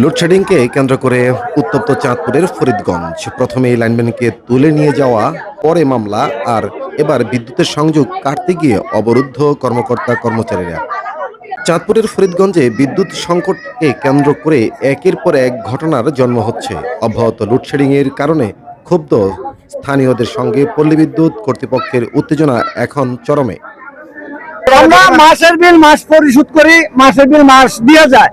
লোডশেডিংকে কেন্দ্র করে উত্তপ্ত চাঁদপুরের ফরিদগঞ্জ। প্রথমে এই লাইনম্যানকে তুলে নিয়ে যাওয়া, পরে মামলা, আর এবার বিদ্যুতের সংযোগ কাটতে গিয়ে অবরুদ্ধ কর্মকর্তা কর্মচারীরা। চাঁদপুরের ফরিদগঞ্জে বিদ্যুৎ সংকটকে কেন্দ্র করে একের পর এক ঘটনার জন্ম হচ্ছে। অব্যাহত লোডশেডিংয়ের কারণে ক্ষুব্ধ স্থানীয়দের সঙ্গে পল্লী বিদ্যুৎ কর্তৃপক্ষের উত্তেজনা এখন চরমে। আমরা মাসের বিল মাস পরিশোধ করি, মাসের বিল মাস দিয়ে যায়,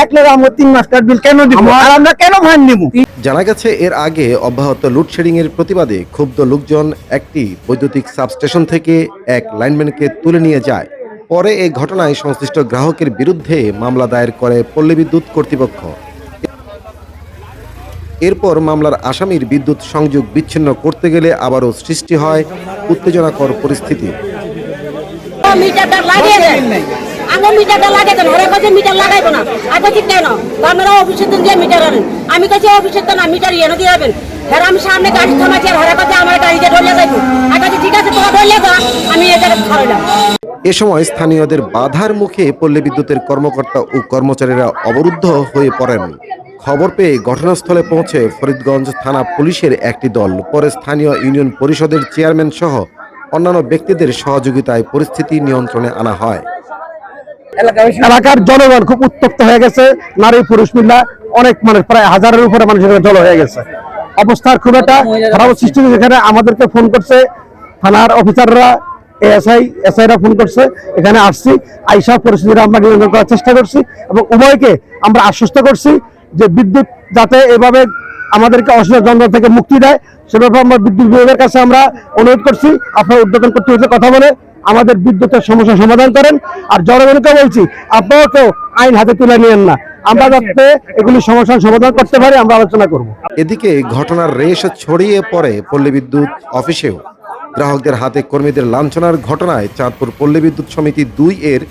একলে আমরা 3 মাসের বিল কেন দিব আর আমরা কেন ফাইন নিব? জানা গেছে এর আগে অব্যাহত লোডশেডিংয়ের প্রতিবাদে ক্ষুব্ধ লোকজন একটি বৈদ্যুতিক সাবস্টেশন থেকে এক লাইনম্যানকে তুলে নিয়ে যায়। পরে এই ঘটনায় সংশ্লিষ্ট গ্রাহকের বিরুদ্ধে মামলা দায়ের করে পল্লী বিদ্যুৎ কর্তৃপক্ষ। এরপর মামলার আসামির বিদ্যুৎ সংযোগ বিচ্ছিন্ন করতে গেলে আবারও সৃষ্টি হয় উত্তেজনাকর পরিস্থিতি। মিটারটা লাগিয়ে দেন, আমি মিটারটা লাগিয়ে দেন, ওরা কাছে মিটার লাগাইবো না। আগে ঠিক কেন আপনারা অফিসের দিন দিয়ে মিটার আনেন, আমি কাছে অফিসের তো না মিটার এনে দিয়ে যাবেন। হ্যাঁ আমি সামনে গাড়ি থামাচ্ছি আর হারা কাছে আমার গাড়িতে ঢলে যাইবো। আগে ঠিক আছে তোরা ঢলে যা, আমি এই জায়গায় ছাড়লাম। এ সময় স্থানীয়দের বাধার মুখে পল্লী বিদ্যুতের কর্মকর্তা ও কর্মচারীরা অবরুদ্ধ হয়ে পড়েন। খবর পেয়ে ঘটনাস্থলে পৌঁছে ফরিদগঞ্জ থানা পুলিশের একটি দল, পরে স্থানীয় ইউনিয়ন পরিষদের চেয়ারম্যান সহ অন্যান্য ব্যক্তিদের সহযোগিতায় পরিস্থিতি নিয়ন্ত্রণে আনা হয়। এলাকার জনগণ খুব উত্তপ্ত হয়ে গেছে, নারী পুরুষ মিল্লা অনেক প্রায় হাজারের উপরে মানুষের জড়ো হয়ে গেছে। অবস্থার খুব একটা খারাপ সৃষ্টি হয়েছে। এখানে আমাদেরকে ফোন করছে থানার অফিসাররা, এসআইরা ফোন করছে, এখানে আসছি, আইসা পরিস্থিতিটা আমরা নিয়ন্ত্রণ করার চেষ্টা করছি এবং উভয়কে আমরা আশ্বস্ত করছি যে বিদ্যুৎ যাতে এভাবে আমাদেরকে অসুবিধা যন্ত্র থেকে মুক্তি দেয়, সেভাবে আমরা বিদ্যুৎ বিভাগের কাছে আমরা অনুরোধ করছি আপনারা উদ্বোধন করতে হচ্ছে কথা বলে আমাদের বিদ্যুতের সমস্যা সমাধান করেন। আর জনগণকে বলছি আপনারাও কেউ আইন হাতে তুলে নিয়েন না, আমরা যাতে এগুলি সমস্যার সমাধান করতে পারি আমরা আলোচনা করব। এদিকে ঘটনার রেশ ছড়িয়ে পড়ে পল্লী বিদ্যুৎ অফিসেও। গ্রাহকদের হাতে কর্মীদের লাঞ্ছনার ঘটনায় চাঁদপুর পল্লী বিদ্যুৎ সমিতি 2 এর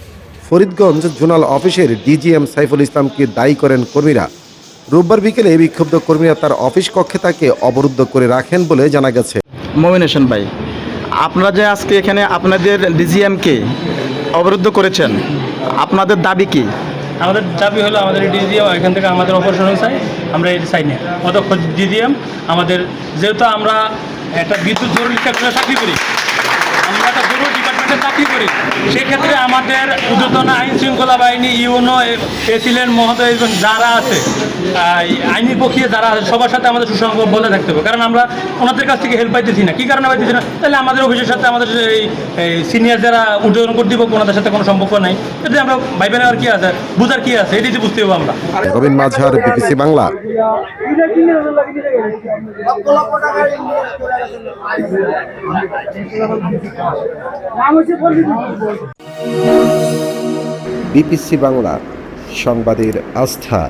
ফরিদগঞ্জ জোনাল অফিসের ডিজিএম সাইফুল ইসলামকে দায়ী করেন কর্মীরা। রোববার বিকেলে বিক্ষুব্ধ কর্মীরা তার অফিস কক্ষে তাকে অবরুদ্ধ করে রাখেন বলে জানা গেছে। মমিনেশন ভাই, আপনারা যে আজকে এখানে আপনাদের ডিজিএমকে অবরুদ্ধ করেছেন, আপনাদের দাবি কি? আমাদের দাবি হলো আমাদের ডিজিএম এখান থেকে আমাদের অপারেশন চাই, আমরা এই সাইনে অধ্যক্ষ ডিজিএম আমাদের, যেহেতু আমরা একটা বিদ্যুৎ জরুরি সেক্টরে চাকরি করি, আমরা একটা জরুরি ডিপার্টমেন্টে চাকরি করি, সেক্ষেত্রে আমাদের ঊর্ধ্বতন আইন শৃঙ্খলা বাহিনী, ইউনো, এসিলেন মহোদয় যারা আছে, আইনি পক্ষে যারা আছে, সবার সাথে আমাদের সুসংযোগ বজায় থাকতে হবে। কারণ আমরা ওনাদের কাছ থেকে হেল্প পাইতেছি না। কী কারণে পাইতেছি না? তাহলে আমাদের অফিসের সাথে আমাদের এই সিনিয়র যারা ঊর্ধ্বতন কর্তৃপক্ষ, ওনাদের সাথে কোনো সম্পর্ক নাই। এতে আমরা ভাইবে নেওয়ার কী আছে, বুঝার কী আছে, এটাই বুঝতে হবে আমরা। রবিন মাঝার, বিবিসি বাংলা। বিবিসি বাংলা, সংবাদের আস্থা।